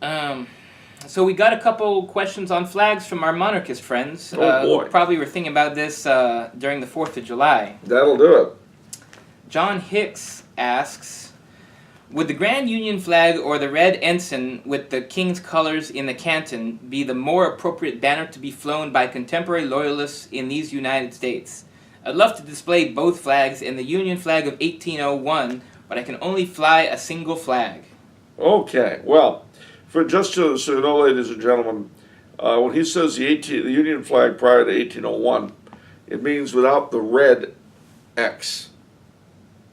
So we got a couple questions on flags from our monarchist friends. Oh boy. Who probably were thinking about this during the 4th of July. That'll do it. John Hicks asks, would the Grand Union flag or the red ensign with the King's colors in the canton be the more appropriate banner to be flown by contemporary loyalists in these United States? I'd love to display both flags and the Union flag of 1801, but I can only fly a single flag. Okay, well, for just so you know, ladies and gentlemen, when he says the Union flag prior to 1801, it means without the red X,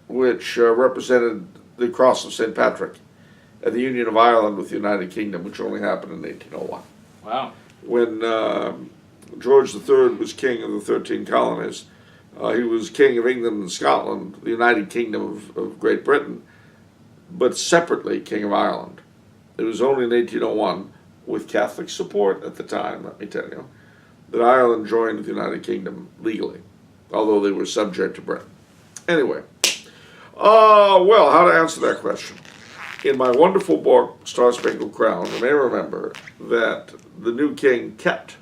which represented the Cross of St. Patrick, and the Union of Ireland with the United Kingdom, which only happened in 1801. Wow. When George III was king of the 13 colonies, he was king of England and Scotland, the United Kingdom of Great Britain, but separately king of Ireland. It was only in 1801, with Catholic support at the time, let me tell you, that Ireland joined the United Kingdom legally, although they were subject to Britain. Anyway, well, how to answer that question? In my wonderful book, Star Spangled Crown, you may remember that the new king kept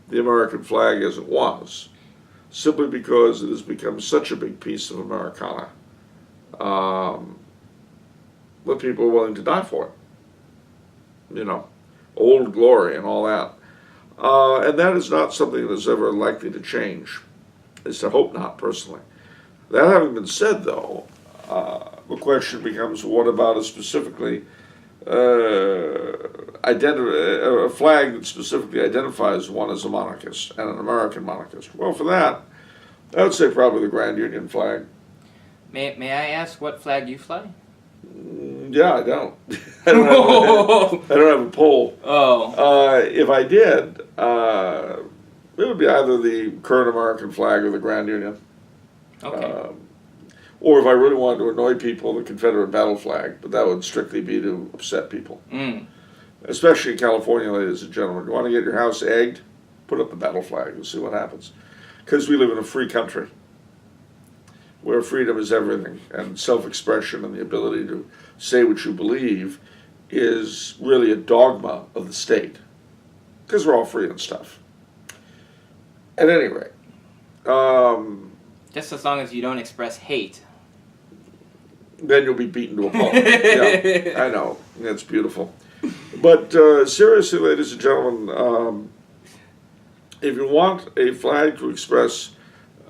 the American flag as it was, simply because it has become such a big piece of Americana that people are willing to die for it. You know, old glory and all that. And that is not something that's ever likely to change. At least I hope not, personally. That having been said, though, the question becomes, what about a specifically a flag that specifically identifies one as a monarchist and an American monarchist? Well, for that, I would say probably the Grand Union flag. May I ask what flag you fly? Yeah, I don't. I don't have a pole. Oh. If I did, it would be either the current American flag or the Grand Union. Okay. Or if I really wanted to annoy people, the Confederate battle flag, but that would strictly be to upset people. Especially in California, ladies and gentlemen. You want to get your house egged? Put up the battle flag and see what happens. Because we live in a free country, where freedom is everything, and self-expression and the ability to say what you believe is really a dogma of the state, because we're all free and stuff. At any rate, just as long as you don't express hate. Then you'll be beaten to a pulp. Yeah, I know. That's beautiful. But seriously, ladies and gentlemen, if you want a flag to express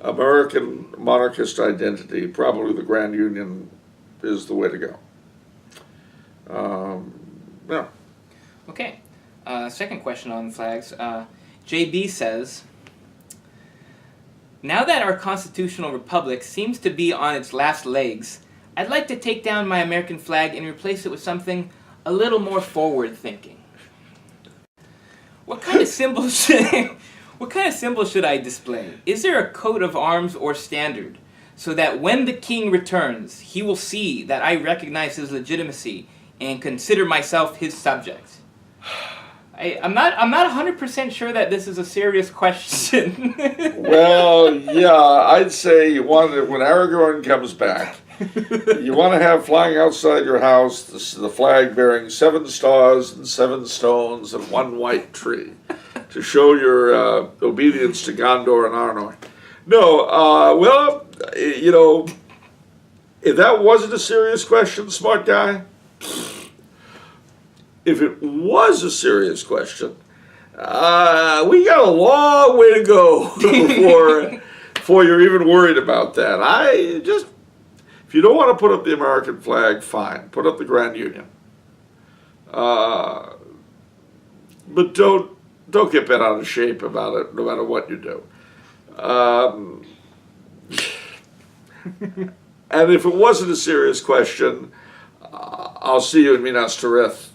American monarchist identity, probably the Grand Union is the way to go. Yeah. Okay. Second question on flags. JB says, now that our constitutional republic seems to be on its last legs, I'd like to take down my American flag and replace it with something a little more forward-thinking. What kind of symbol should I display? Is there a coat of arms or standard, so that when the king returns, he will see that I recognize his legitimacy and consider myself his subject? I'm not 100% sure that this is a serious question. Well, yeah, I'd say you want it when Aragorn comes back. You want to have flying outside your house the flag bearing 7 stars and 7 stones and 1 white tree to show your obedience to Gondor and Arnor. No, well, you know, if that wasn't a serious question, smart guy, if it was a serious question, we got a long way to go before you're even worried about that. If you don't want to put up the American flag, fine, put up the Grand Union. But don't get bent out of shape about it, no matter what you do. And if it wasn't a serious question, I'll see you in Minas Tirith.